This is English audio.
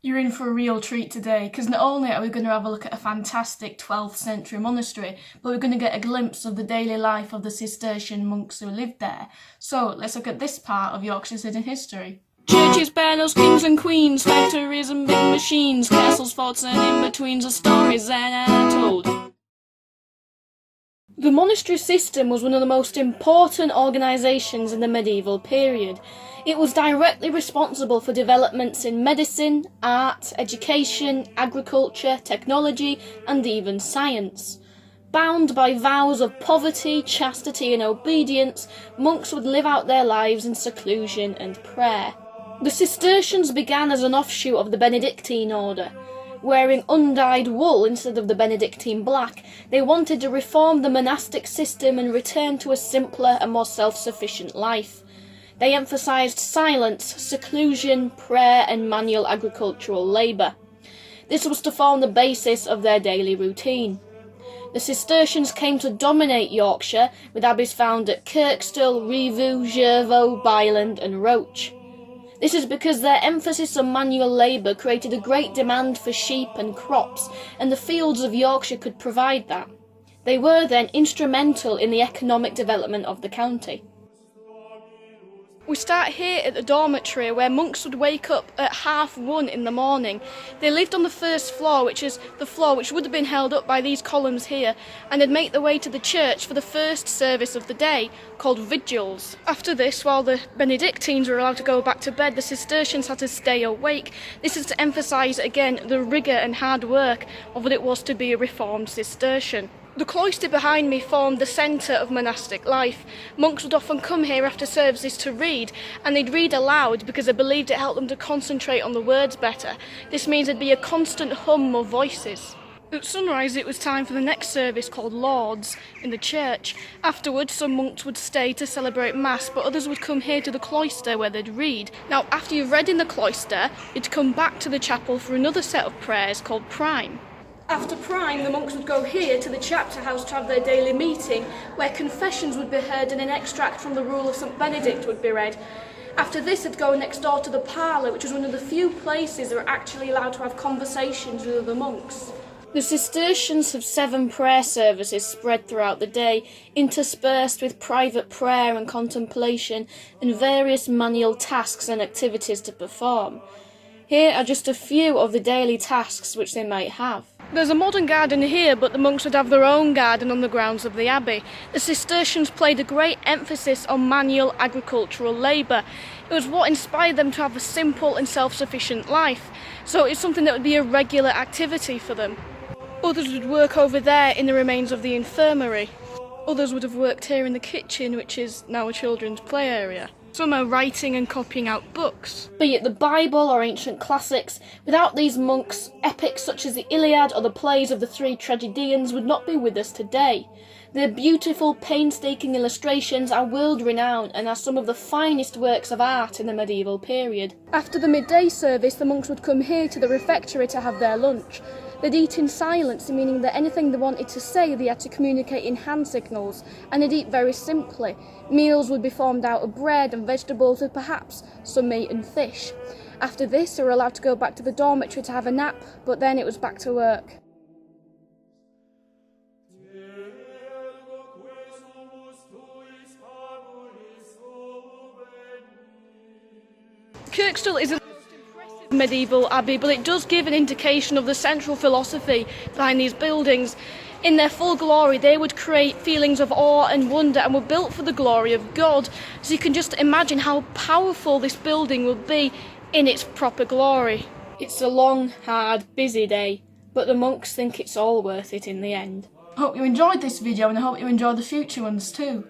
You're in for a real treat today, because not only are we going to have a look at a fantastic 12th century monastery, but we're going to get a glimpse of the daily life of the Cistercian monks who lived there. So let's look at this part of Yorkshire's hidden history. Churches, banners, kings and queens, factories and big machines, castles, forts and in-betweens are stories that are told. The monastery system was one of the most important organisations in the medieval period. It was directly responsible for developments in medicine, art, education, agriculture, technology, and even science. Bound by vows of poverty, chastity, and obedience, monks would live out their lives in seclusion and prayer. The Cistercians began as an offshoot of the Benedictine order. Wearing undyed wool instead of the Benedictine black, they wanted to reform the monastic system and return to a simpler and more self-sufficient life. They emphasised silence, seclusion, prayer and manual agricultural labour. This was to form the basis of their daily routine. The Cistercians came to dominate Yorkshire, with abbeys found at Kirkstall, Rievaulx, Jervaux, Byland and Roach. This is because their emphasis on manual labour created a great demand for sheep and crops, and the fields of Yorkshire could provide that. They were then instrumental in the economic development of the county. We start here at the dormitory, where monks would wake up at 1:30 in the morning. They lived on the first floor, which is the floor which would have been held up by these columns here, and they'd make their way to the church for the first service of the day, called vigils. After this, while the Benedictines were allowed to go back to bed, the Cistercians had to stay awake. This is to emphasise again the rigour and hard work of what it was to be a reformed Cistercian. The cloister behind me formed the centre of monastic life. Monks would often come here after services to read, and they'd read aloud because they believed it helped them to concentrate on the words better. This means there'd be a constant hum of voices. At sunrise it was time for the next service, called Lauds, in the church. Afterwards some monks would stay to celebrate Mass, but others would come here to the cloister where they'd read. Now after you've read in the cloister, you'd come back to the chapel for another set of prayers called Prime. After Prime, the monks would go here to the chapter house to have their daily meeting, where confessions would be heard and an extract from the Rule of St Benedict would be read. After this, they'd go next door to the parlour, which was one of the few places that were actually allowed to have conversations with other monks. The Cistercians have 7 prayer services spread throughout the day, interspersed with private prayer and contemplation, and various manual tasks and activities to perform. Here are just a few of the daily tasks which they might have. There's a modern garden here, but the monks would have their own garden on the grounds of the abbey. The Cistercians played a great emphasis on manual agricultural labour. It was what inspired them to have a simple and self-sufficient life, so it's something that would be a regular activity for them. Others would work over there in the remains of the infirmary. Others would have worked here in the kitchen, which is now a children's play area. Some are writing and copying out books. Be it the Bible or ancient classics, without these monks, epics such as the Iliad or the plays of the 3 tragedians would not be with us today. Their beautiful, painstaking illustrations are world-renowned and are some of the finest works of art in the medieval period. After the midday service, the monks would come here to the refectory to have their lunch. They'd eat in silence, meaning that anything they wanted to say they had to communicate in hand signals, and they'd eat very simply. Meals would be formed out of bread and vegetables with perhaps some meat and fish. After this, they were allowed to go back to the dormitory to have a nap, but then it was back to work. Kirkstall is a medieval abbey, but it does give an indication of the central philosophy behind these buildings. In their full glory, they would create feelings of awe and wonder and were built for the glory of God. So you can just imagine how powerful this building will be in its proper glory. It's a long, hard, busy day, but the monks think it's all worth it in the end. I hope you enjoyed this video, and I hope you enjoy the future ones too.